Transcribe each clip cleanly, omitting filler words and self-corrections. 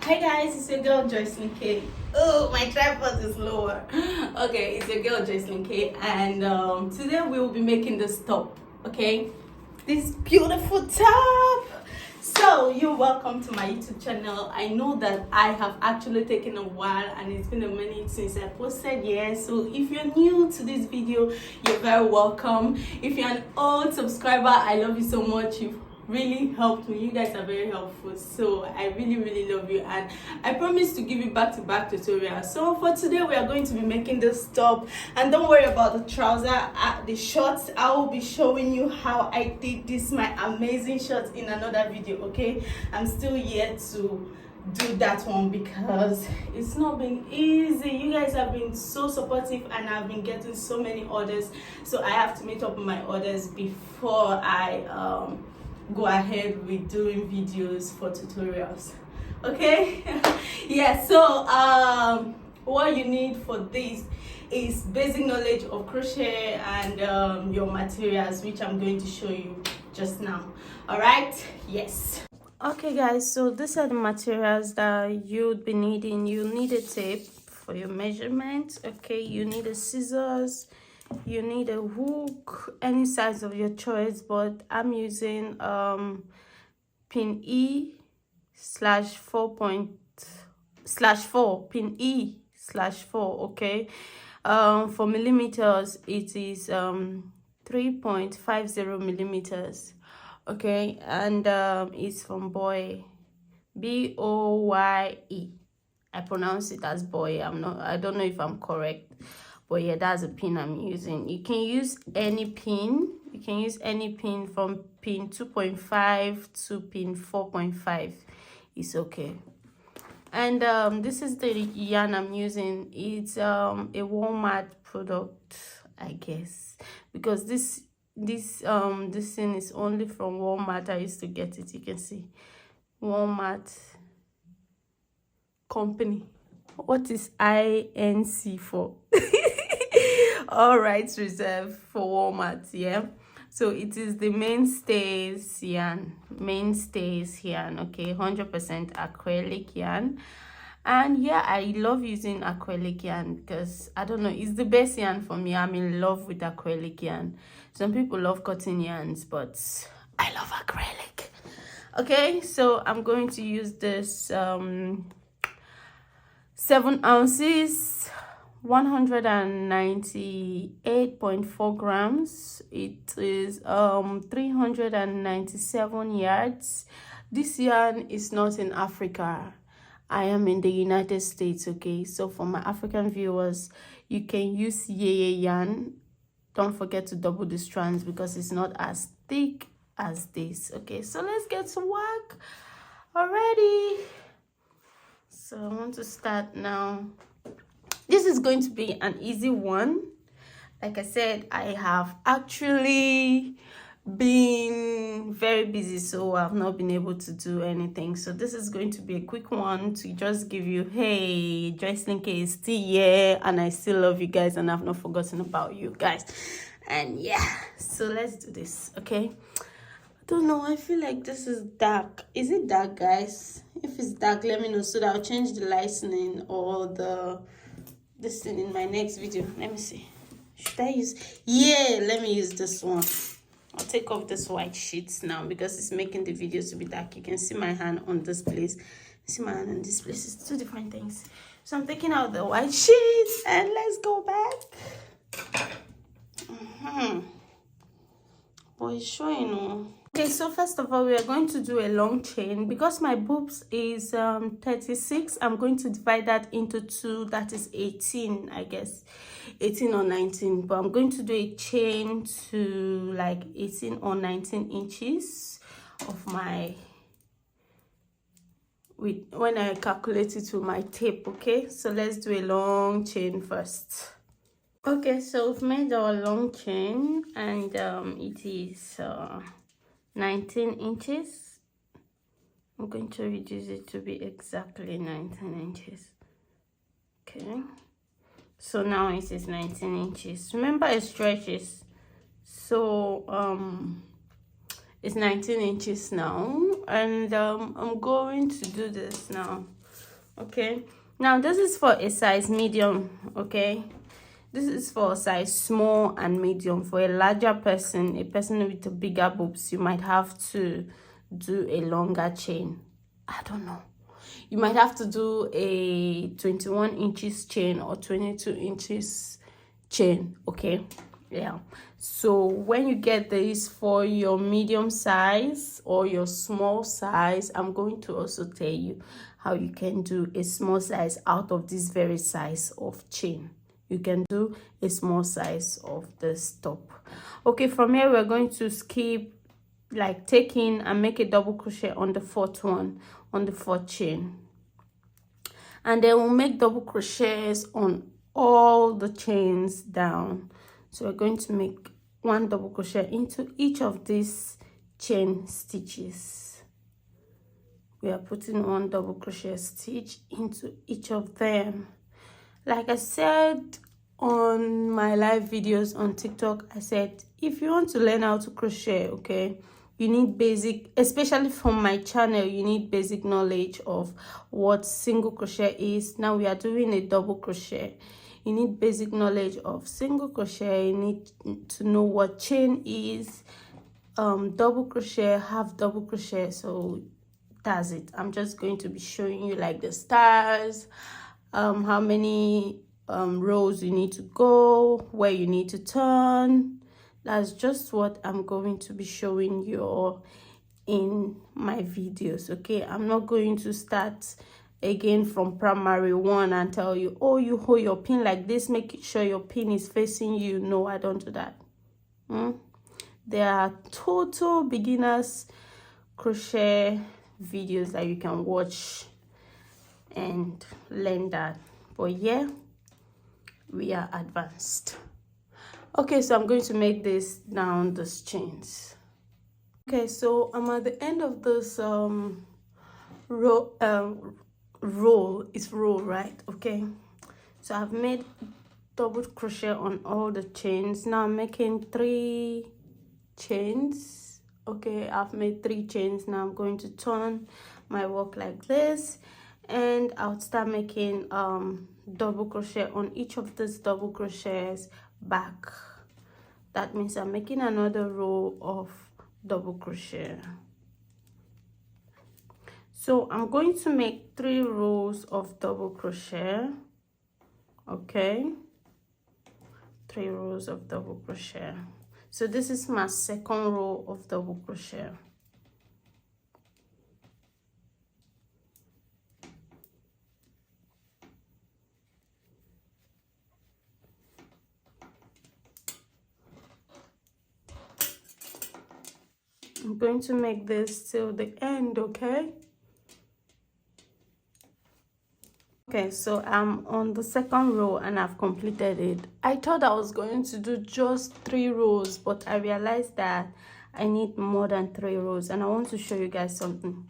Hi guys, it's your girl Joyceline Kay. Oh, my tripod is lower. Okay, it's your girl Joyceline Kay, and today we will be making this top. Okay, this beautiful top. So you're welcome to my YouTube channel. I know that I have actually taken a while and it's been a minute since I posted. So if you're new to this video, you're very welcome. If you're an old subscriber, I love you so much. You've really helped me. You guys are very helpful, so I really love you, and I promise to give you back-to-back tutorials. So for today we are going to be making this top, and don't worry about the trouser, the shorts. I will be showing you how I did this, my amazing shorts, in another video. Okay, I'm still yet to do that one because it's not been easy. You guys have been so supportive and I've been getting so many orders, so I have to meet up with my orders before I go ahead with doing videos for tutorials. Okay. So what you need for this is basic knowledge of crochet and your materials, which I'm going to show you just now. All right. Yes. Okay guys, so these are the materials that you'd be needing. You need a tape for your measurement. Okay, you need a scissors, you need a hook, any size of your choice, but I'm using pin E/4 pin E/4. Okay, for millimeters it is 3.50 millimeters. Okay, and it's from Boye, Boye. I pronounce it as Boye. I don't know if I'm correct, but yeah, that's a pin I'm using. You can use any pin. You can use any pin from pin 2.5 to pin 4.5. It's okay. And this is the yarn I'm using. It's a Walmart product, I guess, because this thing is only from Walmart. I used to get it. You can see Walmart company. What is INC for? All rights reserved for Walmart. Yeah, so it is the mainstays yarn. Okay, 100% acrylic yarn. And yeah, I love using acrylic yarn because I don't know, it's the best yarn for me. I'm in love with acrylic yarn. Some people love cotton yarns, but I love acrylic. Okay, so I'm going to use this 7 ounces, 198.4 grams. It is 397 yards. This yarn is not in Africa. I am in the United States. Okay, so for my African viewers, you can use Yeye yarn. Don't forget to double the strands because it's not as thick as this. Okay, so let's get to work already. So I want to start now. This is going to be an easy one. Like I said, I have actually been very busy, so I've not been able to do anything. So this is going to be a quick one to just give you, hey, Joyceline Kay is still here and I still love you guys and I've not forgotten about you guys. And yeah, so let's do this. Okay, I don't know, I feel like this is dark. Is it dark, guys? If it's dark, let me know so that I'll change the lightening or this thing in my next video. Let me see. Should I use? Yeah, let me use this one. I'll take off this white sheets now because it's making the video to be dark. You can see my hand on this place. See my hand on this place. It's two different things. So I'm taking out the white sheets and let's go back. Boy, it's showing. Okay, so first of all, we are going to do a long chain. Because my boobs is 36, I'm going to divide that into 2. That is 18, I guess. 18 or 19. But I'm going to do a chain to like 18 or 19 inches of my... when I calculate it with my tape. Okay, so let's do a long chain first. Okay, so we've made our long chain and it is 19 inches. I'm going to reduce it to be exactly 19 inches. Okay, so now it is 19 inches. Remember, it stretches, so it's 19 inches now, and I'm going to do this now. Okay, now this is for a size medium. Okay, this is for a size small and medium. For a larger person, a person with a bigger boobs, you might have to do a longer chain. I don't know, you might have to do a 21 inches chain or 22 inches chain. Okay, yeah. So when you get this for your medium size or your small size, I'm going to also tell you how you can do a small size out of this very size of chain. You can do a small size of this top. Okay, from here we're going to skip, like take in and make a double crochet on the fourth one, on the fourth chain, and then we'll make double crochets on all the chains down. So we're going to make one double crochet into each of these chain stitches. We are putting one double crochet stitch into each of them. Like I said on my live videos on TikTok, I said if you want to learn how to crochet, okay, you need basic, especially from my channel, you need basic knowledge of what single crochet is. Now we are doing a double crochet. You need basic knowledge of single crochet. You need to know what chain is, double crochet, half double crochet. So that's it. I'm just going to be showing you like the stars, how many rows you need to go, where you need to turn. That's just what I'm going to be showing you all in my videos. Okay, I'm not going to start again from primary one and tell you, oh, you hold your pin like this, make sure your pin is facing you. No, I don't do that. There are total beginners crochet videos that you can watch and learn that, but yeah, we are advanced. Okay, so I'm going to make this down these chains. Okay, so I'm at the end of this row. It's row, right? Okay, so I've made double crochet on all the chains. Now I'm making 3 chains. Okay, I've made 3 chains. Now I'm going to turn my work like this, and I'll start making double crochet on each of these double crochets back. That means I'm making another row of double crochet. So I'm going to make 3 rows of double crochet. Okay, 3 rows of double crochet. So this is my second row of double crochet. I'm going to make this till the end. Okay, okay, so I'm on the second row and I've completed it. I thought I was going to do just 3 rows, but I realized that I need more than 3 rows, and I want to show you guys something.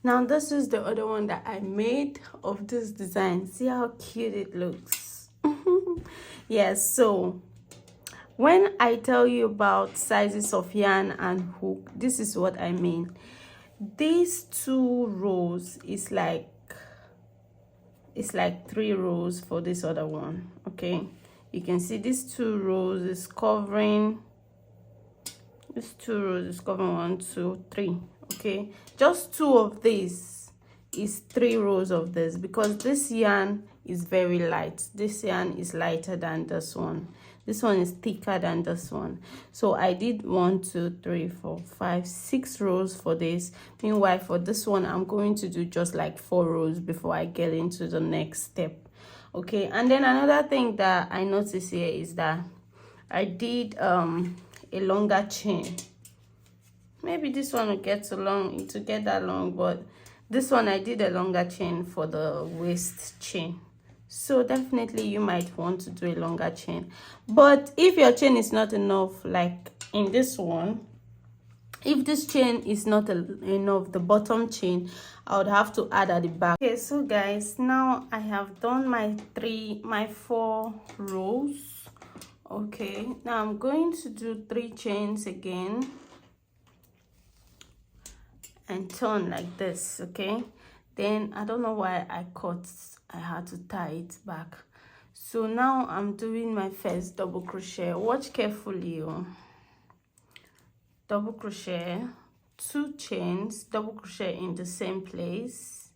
Now this is the other one that I made of this design. See how cute it looks. Yes, so when I tell you about sizes of yarn and hook, this is what I mean. These 2 rows is like, it's like 3 rows for this other one. Okay, you can see these 2 rows is covering, this 2 rows is covering 1, 2, 3. Okay, just 2 of these is 3 rows of this, because this yarn is very light. This yarn is lighter than this one. This one is thicker than this one. So I did 1, 2, 3, 4, 5, 6 rows for this. Meanwhile, for this one, I'm going to do just like 4 rows before I get into the next step. Okay, and then another thing that I noticed here is that I did a longer chain. Maybe this one will get too long to get that long, but this one I did a longer chain for the waist chain. So definitely you might want to do a longer chain, but if your chain is not enough, like in this one, if this chain is not enough, the bottom chain, I would have to add at the back. Okay, so guys, now I have done my 4 rows. Okay, now I'm going to do 3 chains again and turn like this. Okay, Then I don't know why I had to tie it back. So now I'm doing my first double crochet. Watch carefully. Oh. Double crochet, 2 chains, double crochet in the same place.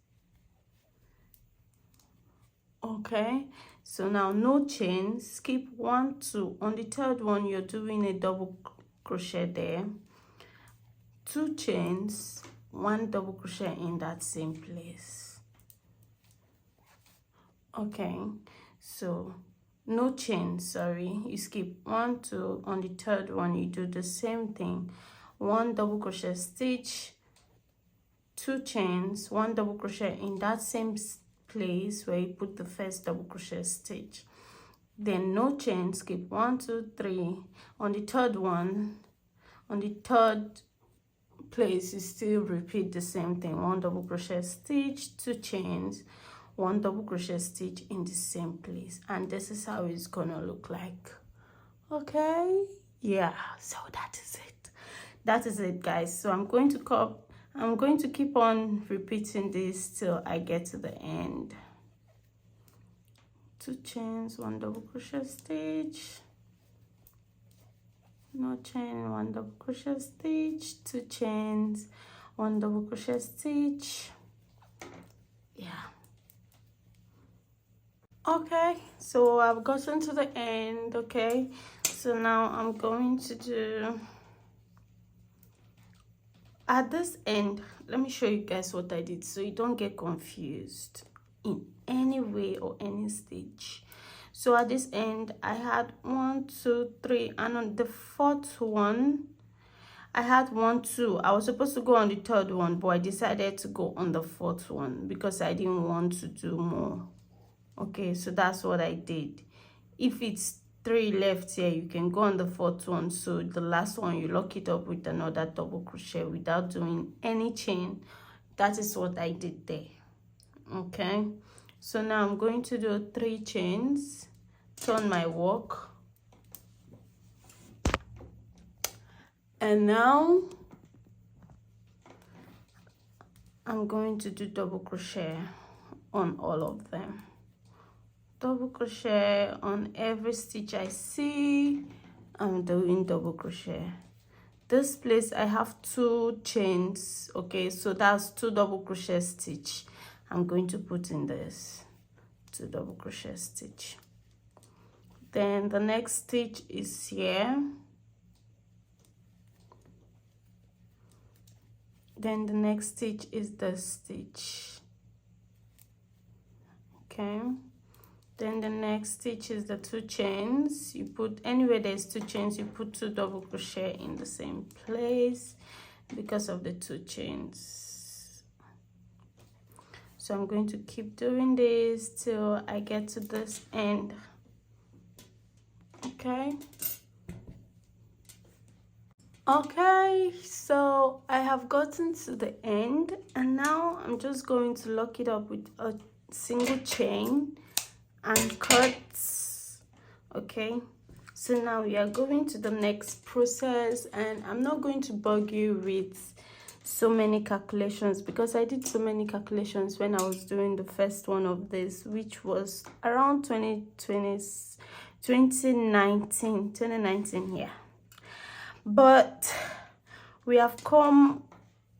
Okay, so now no chains, skip 1, 2. On the third one, you're doing a double crochet there, 2 chains, 1 double crochet in that same place. Okay, so no chain, sorry, you skip 1, 2. On the third one, you do the same thing, 1 double crochet stitch, 2 chains, 1 double crochet in that same place where you put the first double crochet stitch. Then no chain, skip 1, 2, 3. On the third one, on the third place, you still repeat the same thing, 1 double crochet stitch, 2 chains, 1 double crochet stitch in the same place. And this is how it's gonna look like. Okay, yeah, so that is it, guys. So I'm going to keep on repeating this till I get to the end. 2 chains, 1 double crochet stitch, no chain, 1 double crochet stitch, 2 chains, 1 double crochet stitch. Yeah. Okay, so I've gotten to the end. Okay, so now I'm going to do at this end. Let me show you guys what I did so you don't get confused in any way or any stage. So at this end, I had 1, 2, 3, and on the 4th one, I had 1, 2. I was supposed to go on the 3rd one, but I decided to go on the 4th one because I didn't want to do more. Okay, so that's what I did. If it's 3 left here, you can go on the 4th one. So the last one, you lock it up with another double crochet without doing any chain. That is what I did there. Okay, so now I'm going to do 3 chains, turn my work, and now I'm going to do double crochet on all of them. Double crochet on every stitch I see. I'm doing double crochet. This place I have 2 chains. Okay, so that's 2 double crochet stitch I'm going to put in this, 2 double crochet stitch. Then the next stitch is here. Then the next stitch is the stitch. Okay, then the next stitch is the 2 chains. You put anywhere there's 2 chains, you put 2 double crochet in the same place because of the 2 chains. So I'm going to keep doing this till I get to this end. Okay, so I have gotten to the end, and now I'm just going to lock it up with a single chain and cut. Okay, so now we are going to the next process, and I'm not going to bug you with so many calculations because I did so many calculations when I was doing the first one of this, which was around 2019, yeah. But we have come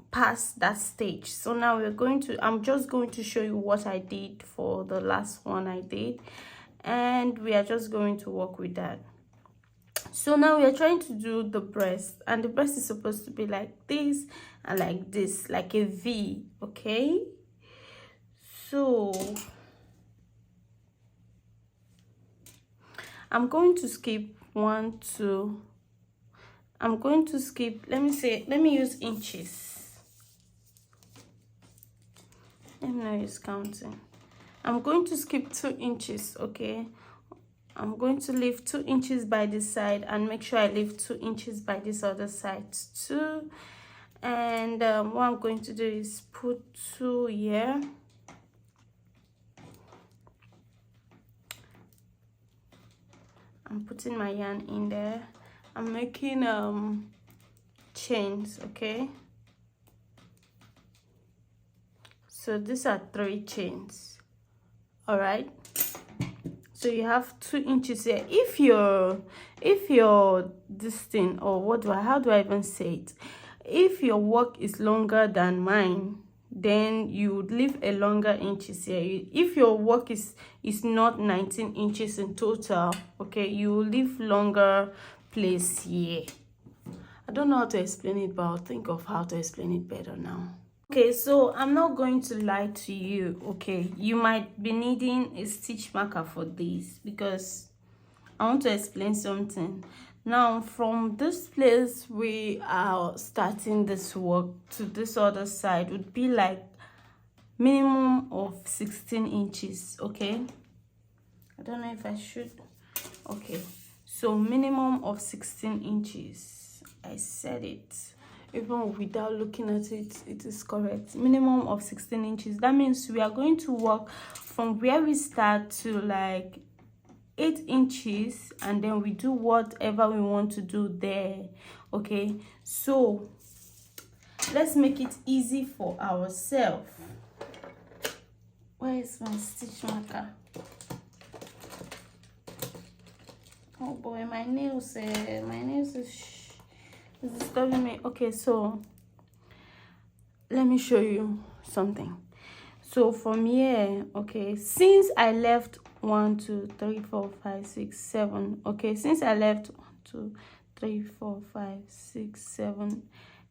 past that stage, so now I'm just going to show you what I did for the last one I did, and we are just going to work with that. So now we are trying to do the breast, and the breast is supposed to be like this and like this, like a V. Okay, so I'm going to skip 1, 2. I'm going to skip, let me use inches. Let me not use counting. I'm going to skip 2 inches, okay? I'm going to leave 2 inches by this side and make sure I leave 2 inches by this other side too. And what I'm going to do is put 2 here. I'm putting my yarn in there. I'm making chains, okay? So So these are 3 chains. All right, so you have 2 inches here. If your this thing, or how do I even say it, if your work is longer than mine, then you would leave a longer inches here. If your work is not 19 inches in total, okay, you will leave longer place here. I don't know how to explain it, but I'll think of how to explain it better now. Okay, so I'm not going to lie to you. Okay, you might be needing a stitch marker for this, because I want to explain something. Now, from this place we are starting this work to this other side would be like minimum of 16 inches. Okay, I don't know if I should. Okay, so minimum of 16 inches. I said it. Even without looking at it, it is correct. Minimum of 16 inches. That means we are going to work from where we start to like 8 inches, and then we do whatever we want to do there. Okay, so let's make it easy for ourselves. Where is my stitch marker? Oh boy, my nails is disturbing me. Okay, so let me show you something. So from here, okay, since I left 1 2 3 4 5 6 7, okay, since I left 1 2 3 4 5 6 7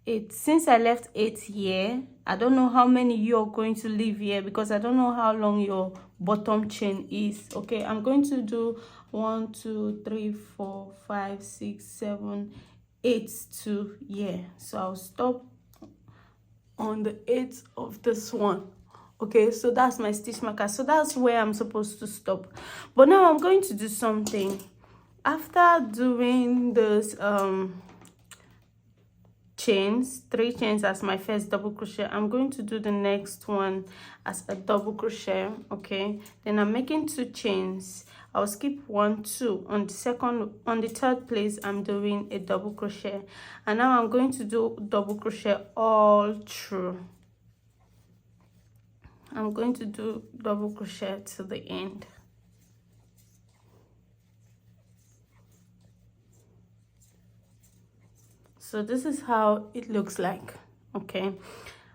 8, since I left 8 here, I don't know how many you're going to leave here, because I don't know how long your bottom chain is. Okay, I'm going to do 1 2 3 4 5 6 7 8 to here. So I'll stop on the 8th of this one. Okay, so that's my stitch marker. So that's where I'm supposed to stop. But now I'm going to do something. After doing this chains, 3 chains as my first double crochet, I'm going to do the next one as a double crochet. Okay, then I'm making 2 chains. I'll skip 1 2 on the third place. I'm doing a double crochet, and now I'm going to do double crochet all through. I'm going to do double crochet to the end. So this is how it looks like. Okay,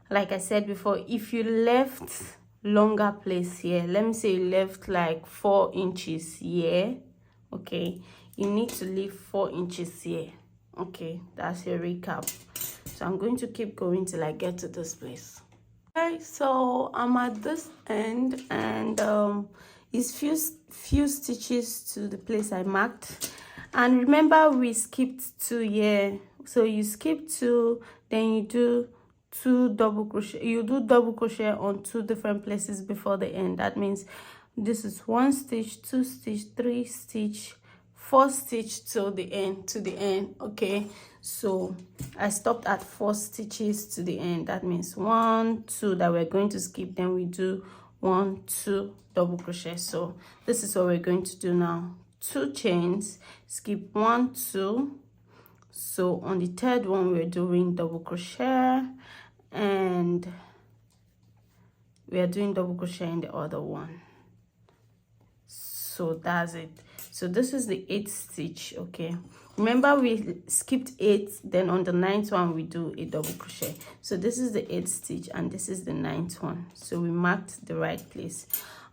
like I said before, if you left longer place here, let me say you left like 4 inches here, okay, you need to leave 4 inches here. Okay, that's your recap. So I'm going to keep going till I get to this place. Okay, so I'm at this end, and it's few stitches to the place I marked. And remember, we skipped 2 here. So you skip 2, then you do 2 double crochet. You do double crochet on 2 different places before the end. That means this is 1 stitch, 2 stitch, 3 stitch, 4 stitch to the end. Okay, so I stopped at 4 stitches to the end. That means 1 2 that we're going to skip, then we do 1 2 double crochet. So this is what we're going to do now. 2 chains, skip 1 2. So on the third one we're doing double crochet, and we are doing double crochet in the other one. So that's it. So this is the 8th stitch. Okay, remember we skipped 8, then on the 9th one we do a double crochet. So this is the 8th stitch, and this is the 9th one. So we marked the right place.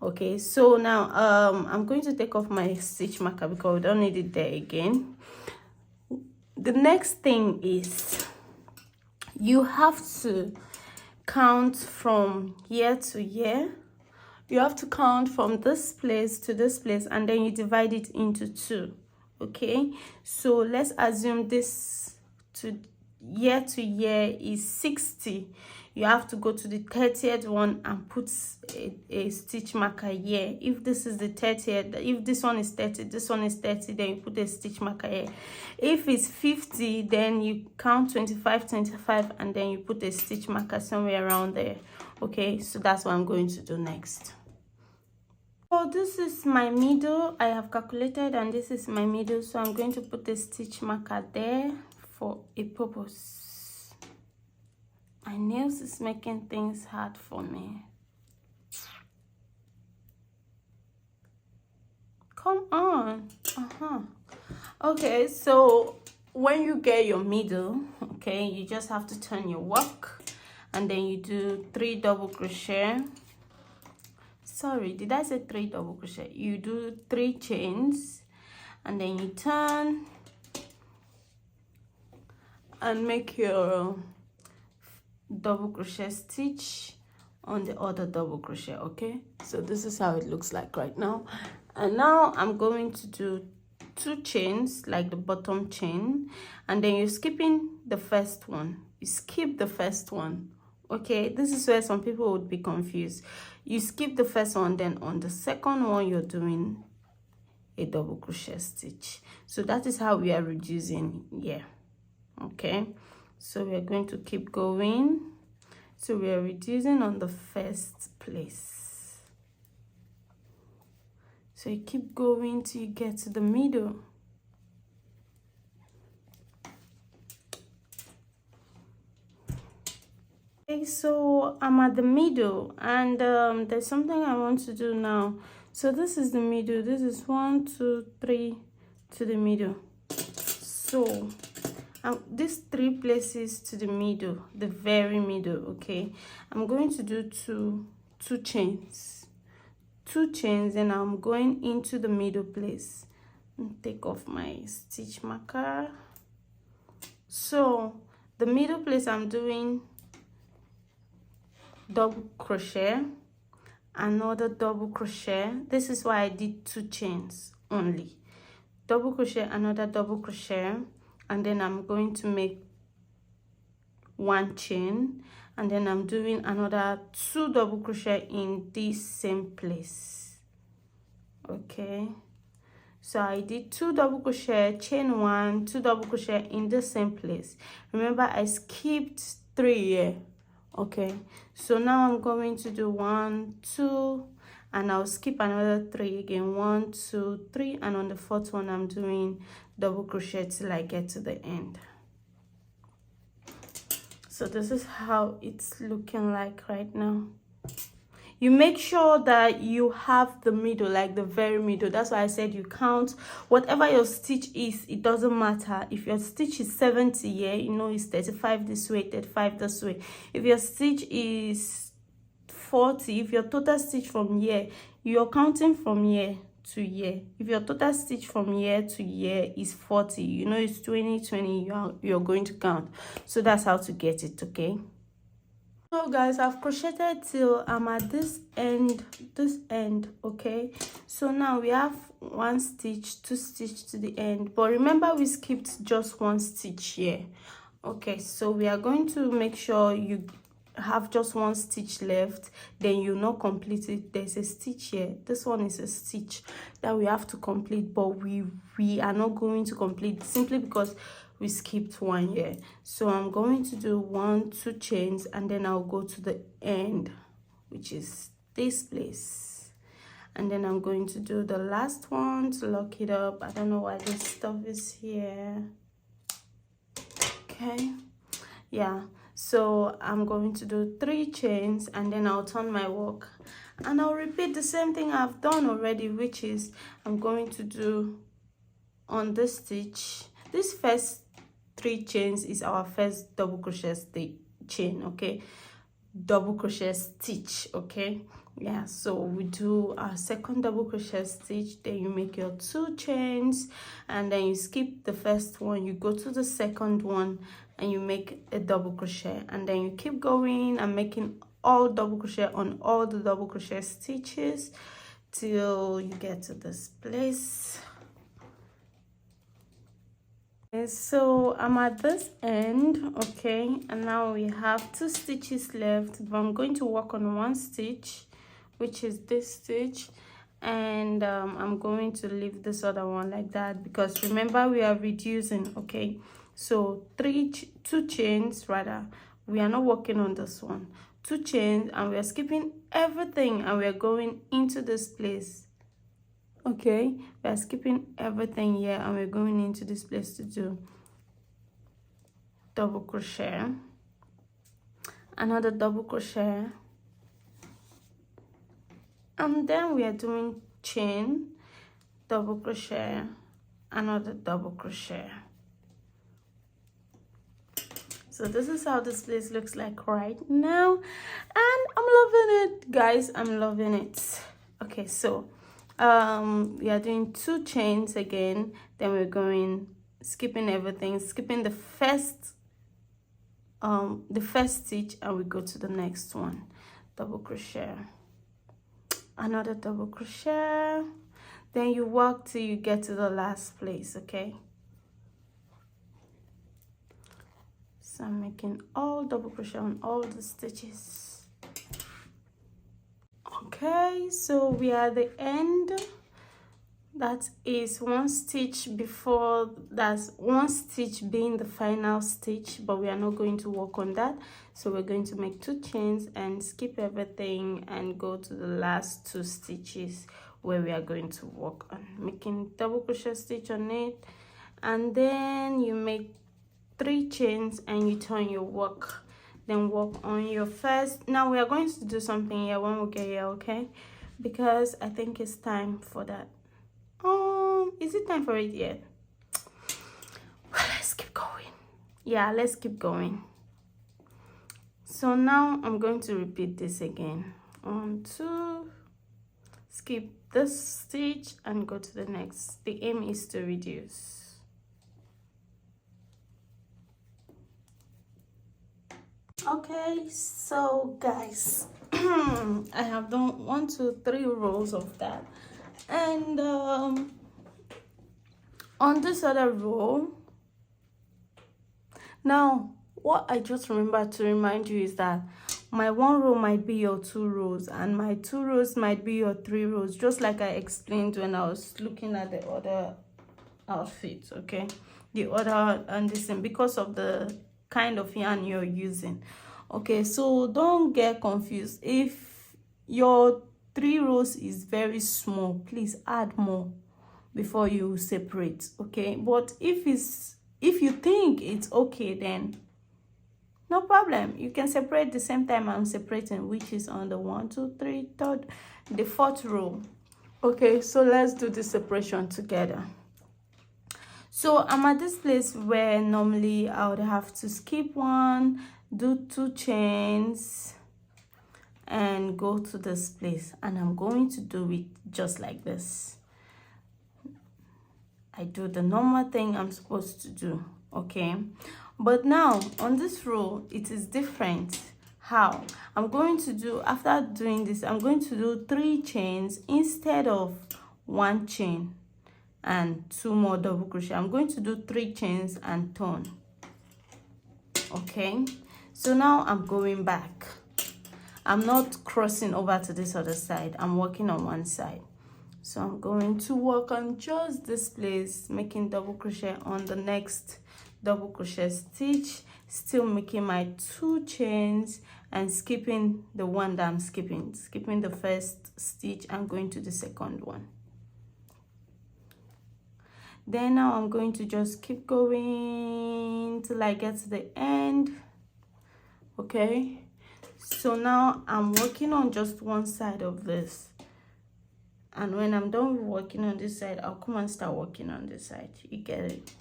Okay, so now I'm going to take off my stitch marker because we don't need it there again. The next thing is you have to count from here to here. You have to count from this place to this place, and then you divide it into 2. Okay, so let's assume this to year is 60. You have to go to the 30th one and put a stitch marker here. If this is the 30th, if this one is 30, this one is 30, then you put a stitch marker here. If it's 50, then you count 25 and then you put a stitch marker somewhere around there. Okay, so that's what I'm going to do next. So this is my middle. I have calculated, and this is my middle, so I'm going to put a stitch marker there for a purpose. My nails is making things hard for me. Come on. Okay, so when you get your middle, okay, you just have to turn your work, and then you do 3 double crochet. Sorry, did I say 3 double crochet? You do 3 chains, and then you turn and make your double crochet stitch on the other double crochet. Okay, so this is how it looks like right now. And now I'm going to do 2 chains, like the bottom chain, and then you're skipping the first one. You skip the first one. Okay, this is where some people would be confused. You skip the first one, then on the second one you're doing a double crochet stitch. So that is how we are reducing here. Okay, so we are going to keep going. So we are reducing on the first place. So you keep going till you get to the middle. Okay, so I'm at the middle, and there's something I want to do now. So this is the middle. This is 1, 2, 3 to the middle. So these 3 places to the middle, the very middle. Okay, I'm going to do two chains, and I'm going into the middle place. Take off my stitch marker. So the middle place, I'm doing double crochet, another double crochet. This is why I did 2 chains only. Double crochet, another double crochet, and then I'm going to make 1 chain, and then I'm doing another 2 double crochet in this same place. Okay, so I did 2 double crochet, chain 1, 2 double crochet in the same place. Remember, I skipped 3 here. Okay, so now I'm going to do 1, 2, and I'll skip another 3 again. 1, 2, 3, and on the 4th one I'm doing double crochet till I get to the end. So this is how it's looking like right now. You make sure that you have the middle, like the very middle. That's why I said you count whatever your stitch is. It doesn't matter if your stitch is 70 here, you know it's 35 this way, 35 this way. If your stitch is 40, if your total stitch from here, you're counting from here to here. If your total stitch from here to here is 40, you know it's 20, 20, you're going to count. So that's how to get it. Okay, so guys, I've crocheted till I'm at this end. Okay, so now we have 1 stitch, 2 stitch to the end, but remember we skipped just 1 stitch here. Okay, so we are going to make sure you have just 1 stitch left, then you not complete it. There's a stitch here. This one is a stitch that we have to complete, but we are not going to complete simply because we skipped 1 here. So I'm going to do 1, 2 chains, and then I'll go to the end, which is this place, and then I'm going to do the last one to lock it up. I don't know why this stuff is here. Okay, yeah, so I'm going to do 3 chains, and then I'll turn my work, and I'll repeat the same thing I've done already, which is I'm going to do on this stitch, this first 3 chains is our first double crochet chain. Okay, double crochet stitch. Okay, yeah, so we do our second double crochet stitch, then you make your 2 chains, and then you skip the first one, you go to the second one, and you make a double crochet, and then you keep going and making all double crochet on all the double crochet stitches till you get to this place. Okay, so I'm at this end. Okay, and now we have 2 stitches left, but I'm going to work on 1 stitch, which is this stitch, and I'm going to leave this other one like that, because remember we are reducing. Okay, so 2 chains rather, we are not working on this one. 2 chains, and we are skipping everything, and we are going into this place. Okay, we are skipping everything here, and we're going into this place to do double crochet, another double crochet, and then we are doing chain, double crochet, another double crochet. So this is how this place looks like right now, and I'm loving it, guys. I'm loving it. Okay, so we are doing 2 chains again, then we're going skipping everything, skipping the first stitch, and we go to the next one. Double crochet, another double crochet, then you work till you get to the last place. Okay, so I'm making all double crochet on all the stitches. Okay, so we are at the end. That is 1 stitch before, that's 1 stitch being the final stitch, but we are not going to work on that. So we're going to make 2 chains and skip everything and go to the last 2 stitches where we are going to work on making double crochet stitch on it, and then you make 3 chains and you turn your work, then work on your first. Now we are going to do something here when we get here, okay, because I think it's time for that. Is it time for it yet? Well, let's keep going. Yeah, let's keep going. So now I'm going to repeat this again. 1, 2, skip this stitch and go to the next. The aim is to reduce. Okay, so guys, I have done 1, 2, 3 rows of that, and on this other row, now what I just remembered to remind you is that my 1 row might be your 2 rows, and my 2 rows might be your 3 rows, just like I explained when I was looking at the other outfits. Okay, the other and this thing, because of the kind of yarn you're using. Okay, so don't get confused. If your 3 rows is very small, please add more before you separate. Okay, but if you think it's okay, then no problem, you can separate the same time I'm separating, which is on the 1, 2, 3, third, the 4th row. Okay, so let's do the separation together. So I'm at this place where normally I would have to skip 1, do 2 chains and go to this place, and I'm going to do it just like this. I do the normal thing I'm supposed to do, okay? But now on this row it is different. How I'm going to do, after doing this, I'm going to do 3 chains instead of 1 chain and 2 more double crochet. I'm going to do 3 chains and turn. Okay, so now I'm going back. I'm not crossing over to this other side, I'm working on one side. So I'm going to work on just this place, making double crochet on the next double crochet stitch, still making my 2 chains and skipping the one that I'm skipping the first stitch and going to the second one. Then now I'm going to just keep going till I get to the end. Okay, so now I'm working on just one side of this, and when I'm done with working on this side, I'll come and start working on this side. You get it?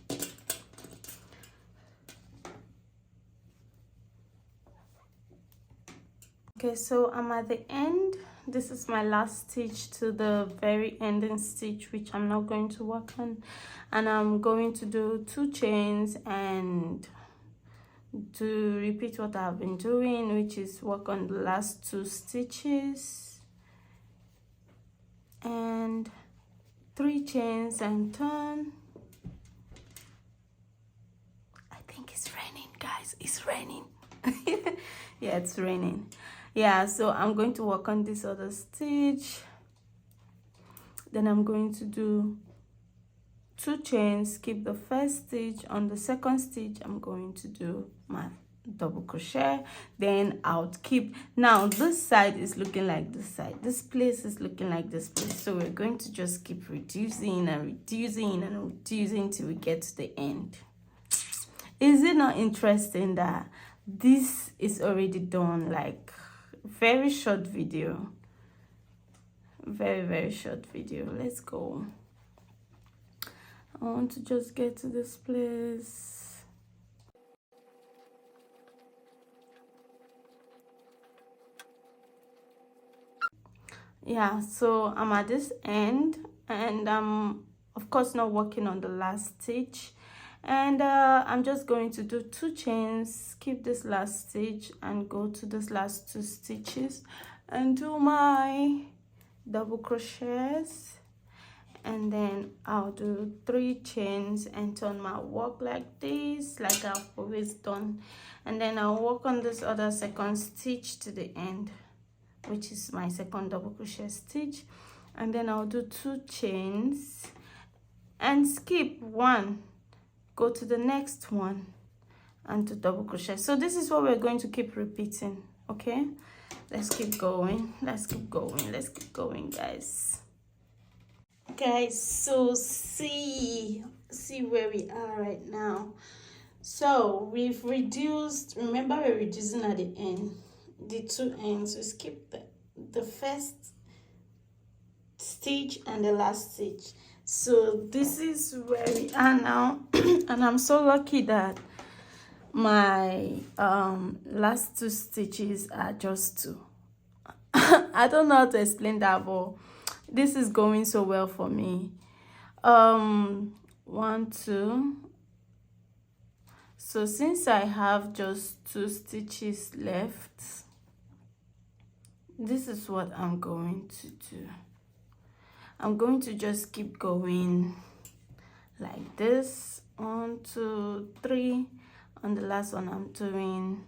Okay, so I'm at the end. This is my last stitch to the very ending stitch, which I'm not going to work on, and I'm going to do 2 chains and to repeat what I've been doing, which is work on the last 2 stitches and 3 chains and turn. I think it's raining, guys. It's raining. Yeah, it's raining. Yeah, so I'm going to work on this other stitch, then I'm going to do 2 chains, skip the first stitch. On the second stitch I'm going to do my double crochet, then I'll keep. Now this side is looking like this side, this place is looking like this place, so we're going to just keep reducing and reducing and reducing till we get to the end. Is it not interesting that this is already done? Like, very short video, very short video. Let's go. I want to just get to this place. Yeah, so I'm at this end, and I'm of course not working on the last stitch, and I'm just going to do 2 chains, skip this last stitch and go to this last 2 stitches and do my double crochets, and then I'll do 3 chains and turn my work like this, like I've always done, and then I'll work on this other second stitch to the end, which is my second double crochet stitch, and then I'll do 2 chains and skip 1, go to the next one and do double crochet. So this is what we're going to keep repeating. Okay, let's keep going, let's keep going, let's keep going, guys. So see where we are right now. So we've reduced, remember we're reducing at the end, the 2 ends. We skip the first stitch and the last stitch. So this is where we are now. And I'm so lucky that my last 2 stitches are just 2. I don't know how to explain that, but this is going so well for me. 1, 2. So since I have just 2 stitches left, this is what I'm going to do. I'm going to just keep going like this. 1, 2, 3. On the last one, I'm doing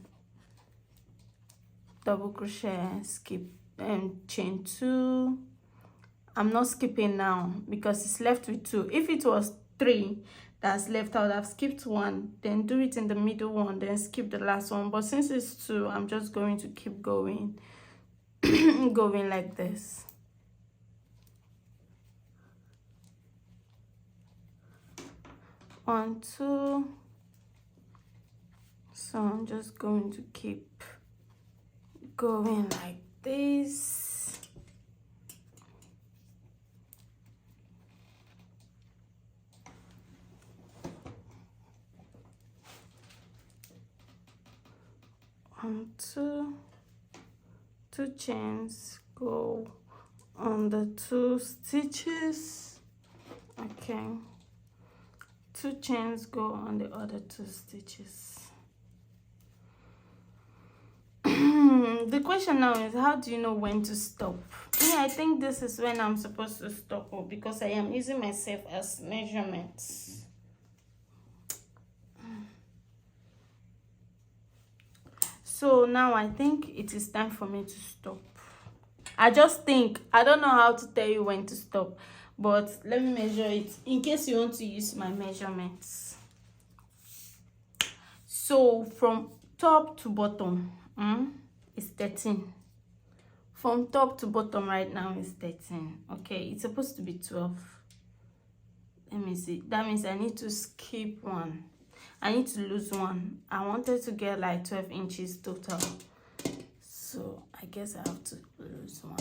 double crochet, skip and chain 2. I'm not skipping now because it's left with 2. If it was 3 that's left, I would have skipped 1, then do it in the middle one, then skip the last one. But since it's 2, I'm just going to keep going going like this. One, 2. So I'm just going to keep going like this. One, 2. 2 chains, go on the 2 stitches. Okay, 2 chains, go on the other 2 stitches. The question now is, how do you know when to stop? Yeah, I think this is when I'm supposed to stop, because I am using myself as measurements. So now I think it is time for me to stop. I just think, I don't know how to tell you when to stop, but let me measure it in case you want to use my measurements. So from top to bottom, it's 13. From top to bottom right now is 13. Okay, it's supposed to be 12. Let me see. That means I need to skip 1. I need to lose 1. I wanted to get like 12 inches total. So I guess I have to lose 1.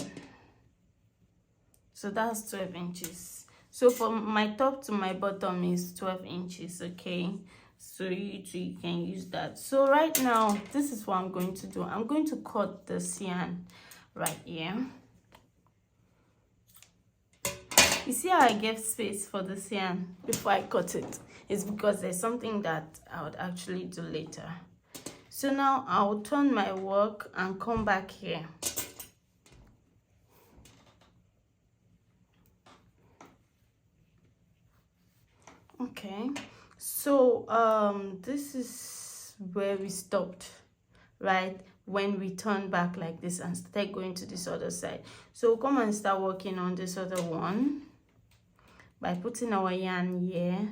So that's 12 inches. So from my top to my bottom is 12 inches, okay? So you can use that. So right now, this is what I'm going to do. I'm going to cut the yarn right here. You see how I gave space for the yarn before I cut it? It's because there's something that I would actually do later. So now I'll turn my work and come back here. Okay, so this is where we stopped, right? When we turn back like this and start going to this other side. So come and start working on this other one by putting our yarn here.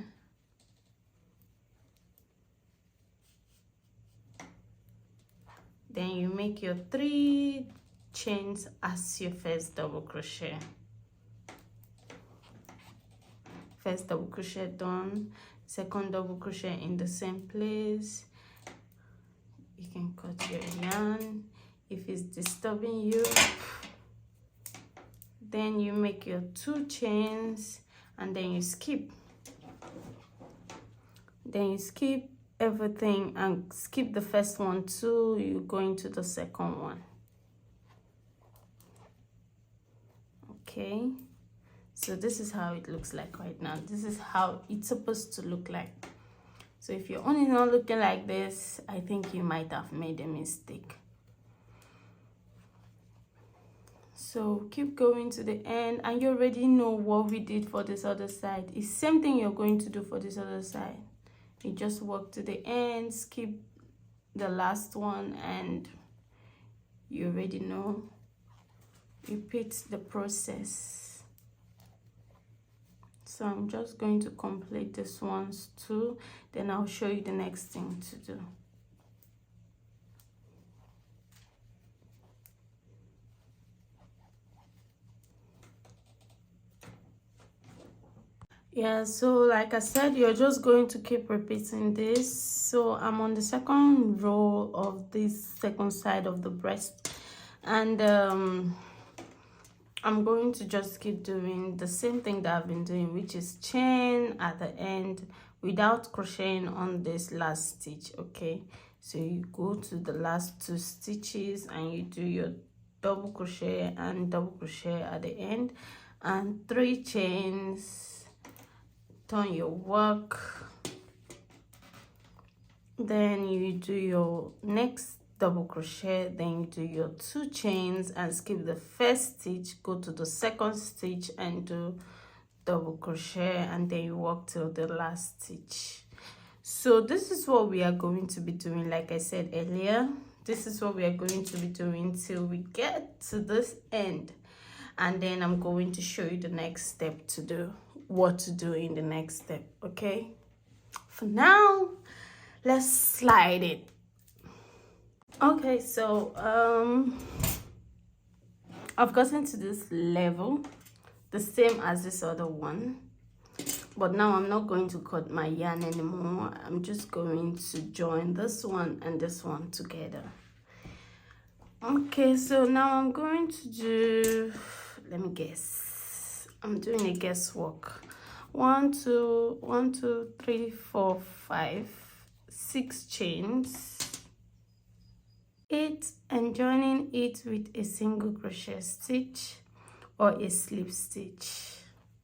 Then you make your 3 chains as your first double crochet. First double crochet done, second double crochet in the same place. You can cut your yarn if it's disturbing you. Then you make your 2 chains and then you skip. then you skip everything and skip the first one too. You go into the second one. Okay, so this is how it looks like right now. This is how it's supposed to look like. So if your own is not looking like this, I think you might have made a mistake. So keep going to the end, and you already know what we did for this other side. It's same thing you're going to do for this other side. You just work to the end, skip the last one, and you already know. Repeat the process. So I'm just going to complete this ones too, then I'll show you the next thing to do. Yeah, so like I said, you're just going to keep repeating this. So I'm on the second row of this second side of the breast, and I'm going to just keep doing the same thing that I've been doing, which is chain at the end without crocheting on this last stitch. Okay, so you go to the last 2 stitches and you do your double crochet and double crochet at the end, and 3 chains, turn your work, then you do your next double crochet, then you do your 2 chains and skip the first stitch, go to the second stitch and do double crochet, and then you work till the last stitch. So this is what we are going to be doing. Like I said earlier, this is what we are going to be doing till we get to this end, and then I'm going to show you the next step to do, what to do in the next step. Okay, for now let's slide it. Okay, so I've gotten to this level, the same as this other one, but now I'm not going to cut my yarn anymore. I'm just going to join this one and this one together. Okay, so now I'm going to do, let me guess, I'm doing a guesswork. 1 2 3 4 5 6 chains, 8, and joining it with a single crochet stitch or a slip stitch.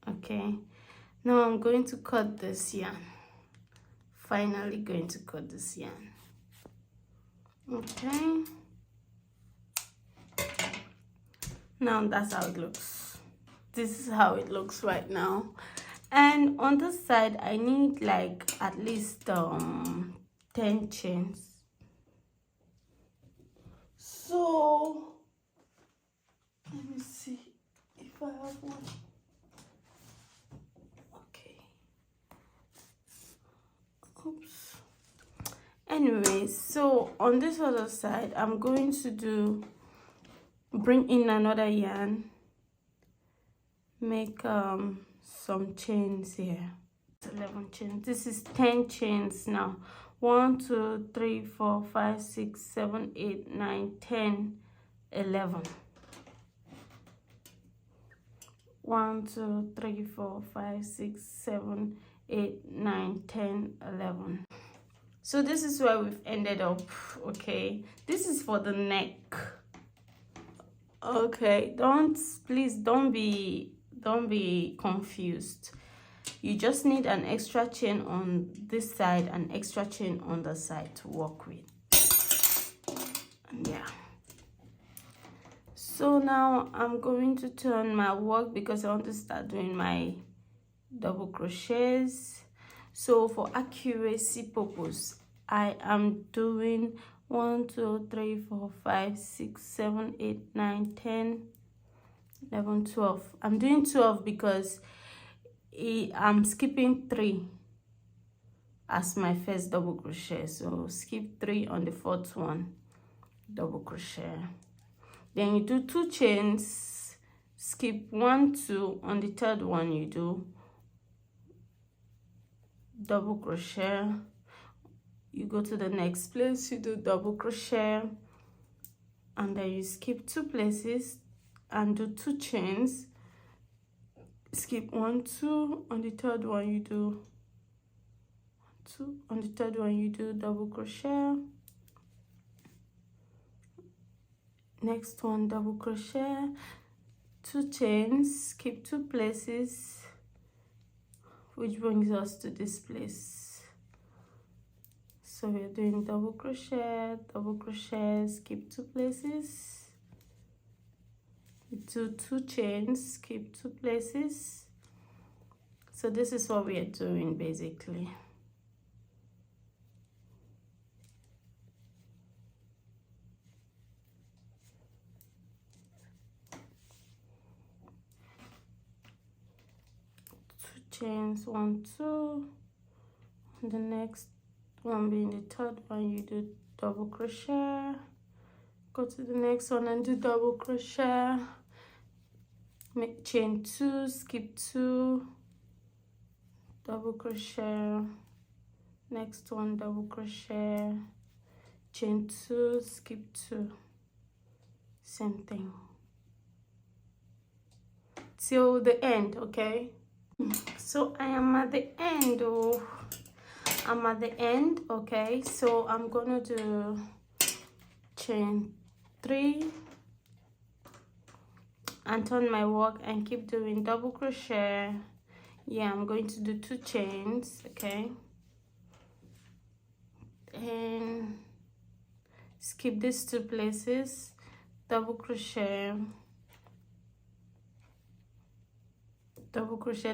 Okay, now I'm going to cut this yarn. Finally going to cut this yarn. Okay, now that's how it looks. This is how it looks right now. And on this side I need like at least 10 chains. So let me see if I have one. Okay, oops. Anyway, so on this other side I'm going to bring in another yarn, make some chains here. 11 chains. This is 10 chains now. 1 2 3 4 5 6 7 8 9 10 11. 1 2 3 4 5 6 7 8 9 10 11. So this is where we've ended up. Okay, this is for the neck. Okay, please don't be confused. You just need an extra chain on this side and extra chain on the side to work with. And yeah, so now I'm going to turn my work because I want to start doing my double crochets. So for accuracy purpose, I am doing 1 2 3 4 5 6 7 8 9 10 11 12. I'm doing 12 because I'm skipping 3 as my first double crochet, so skip 3 on the 4th one, double crochet, then you do 2 chains, skip 1 2, on the 3rd one you do double crochet, you go to the next place, you do double crochet, and then you skip 2 places and do 2 chains, skip 1 2, on the 3rd one you do 2. On the third one you do double crochet. Next one double crochet, 2 chains, keep 2 places, which brings us to this place. So we're doing double crochet, keep 2 places, do 2 chains, keep 2 places. So this is what we are doing basically. Chains 1, 2, and the next one being the third one, you do double crochet, go to the next one and do double crochet, make chain 2, skip 2, double crochet, next one double crochet, chain 2, skip 2, same thing till the end. Okay, so I am at the end. I'm at the end. Okay, so I'm gonna do chain 3 and turn my work and keep doing double crochet. Yeah, I'm going to do 2 chains. Okay, and skip these 2 places, double crochet, double crochet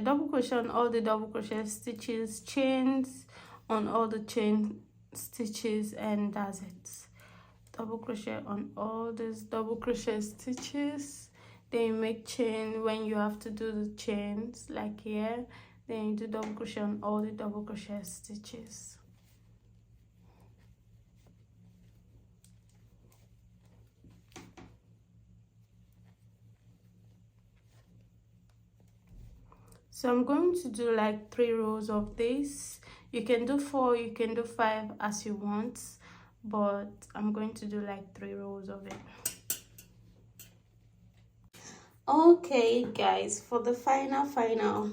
on all the double crochet stitches, chains on all the chain stitches, and that's it. Double crochet on all these double crochet stitches, then you make chain when you have to do the chains, like here, then you do double crochet on all the double crochet stitches. So I'm going to do like 3 rows of this. You can do 4, you can do 5 as you want, but I'm going to do like 3 rows of it. Okay guys, for the final,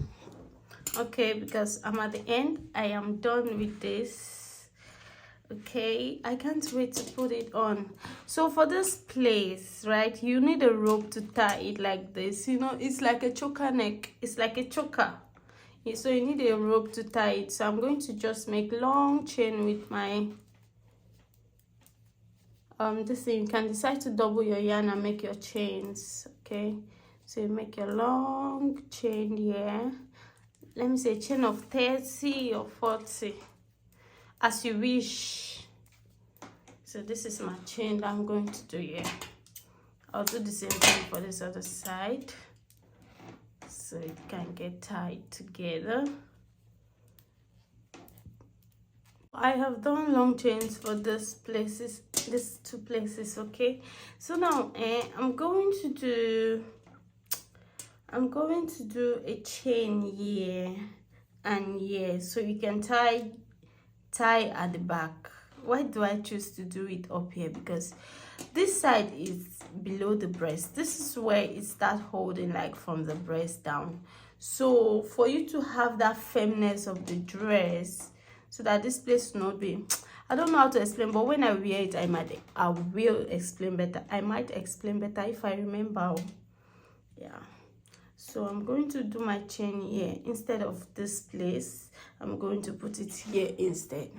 okay, because I'm at the end, I am done with this. Okay, I can't wait to put it on. So for this place, right, you need a rope to tie it like this. You know, it's like a choker neck, it's like a choker. Yeah, so you need a rope to tie it. So I'm going to just make long chain with my this thing. You can decide to double your yarn and make your chains. Okay, so you make a long chain here. Let me say chain of 30 or 40 as you wish. So this is my chain that I'm going to do here. I'll do the same thing for this other side so it can get tied together. I have done long chains for these places, these 2 places. Okay, so now I'm going to do a chain here and here, so you can tie at the back. Why do I choose to do it up here? Because this side is below the breast. This is where it starts holding, like from the breast down. So for you to have that firmness of the dress, so that this place will not be, I don't know how to explain, but when I wear it, I will explain better. I might explain better if I remember. Yeah, so I'm going to do my chain here instead of this place. I'm going to put it here instead,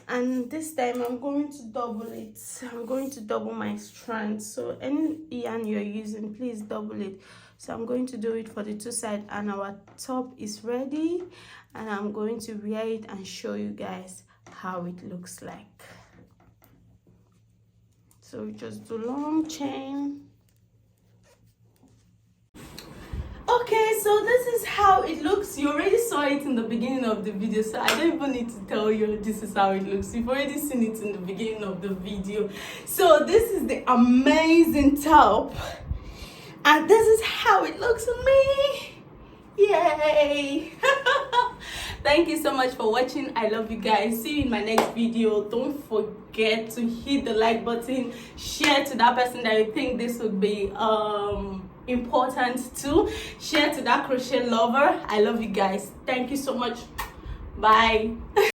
and this time I'm going to double it. I'm going to double my strands. So any yarn you're using, please double it. So I'm going to do it for the 2 sides, and our top is ready, and I'm going to wear it and show you guys how it looks like. So we just do long chain. Okay, so this is how it looks. You already saw it in the beginning of the video, so I don't even need to tell you this is how it looks. You've already seen it in the beginning of the video. So this is the amazing top, and this is how it looks on me. Yay! Thank you so much for watching. I love you guys. See you in my next video. Don't forget to hit the like button, share to that person that you think this would be important to, share to that crochet lover. I love you guys. Thank you so much. Bye.